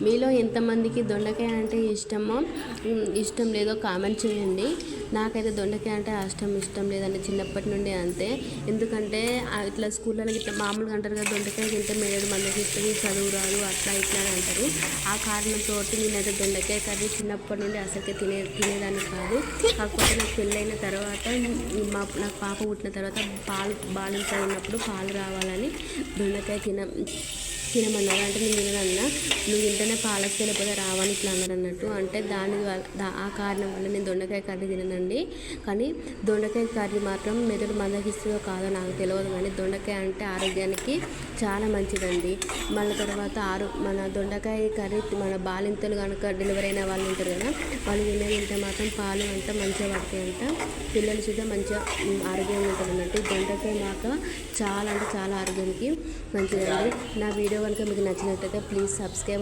మీలో ఎంతమందికి దొండకాయ అంటే ఇష్టం లేదో కామెంట్ చేయండి. నాకైతే దొండకాయ అంటే ఇష్టం లేదండి, చిన్నప్పటి నుండి అంతే. ఎందుకంటే ఇట్లా స్కూళ్ళలో ఇట్లా మామూలుగా అంటారు కదా, దొండకాయ తింటే మేడు మందికి ఇస్తుంది, చదువు రాదు, అట్లా ఇట్లా అని అంటారు. ఆ కారణంతో నేనైతే దొండకాయ కర్రీ చిన్నప్పటి నుండి అసలుకే తినేదాన్ని కాదు. కాకపోతే నాకు పెళ్ళైన తర్వాత నాకు పాప పుట్టిన తర్వాత బాలింత ఉన్నప్పుడు పాలు రావాలని దొండకాయ తినమన్నారు. అంటే నేను తిననన్నా, నువ్వు తింటేనే పాలు వస్తే లేకపోతే రావని ఇట్లా అన్నారు అన్నట్టు. అంటే ఆ కారణం వల్ల నేను దొండకాయ కర్రీ తిననండి. కానీ దొండకాయ కర్రీ మాత్రం మెదడు మందగిస్తుందో కాదో నాకు తెలియదు, కానీ దొండకాయ అంటే ఆరోగ్యానికి చాలా మంచిదండి. మళ్ళీ తర్వాత మన దొండకాయ కర్రీ మన బాలింతలు కనుక డెలివరీ అయిన వాళ్ళు ఉంటారు కదా, వాళ్ళు తింటే మాత్రం పాలు అంతా మంచిగా పడతాయంట, పిల్లలు చూద్దాం మంచిగా ఆరోగ్యంగా ఉంటుంది అన్నట్టు. దొండకాయ మాత్రం చాలా అంటే చాలా ఆరోగ్యానికి మంచిదండి. నా వీడియో కనుక మీకు నచ్చినట్లయితే ప్లీజ్ సబ్స్క్రైబ్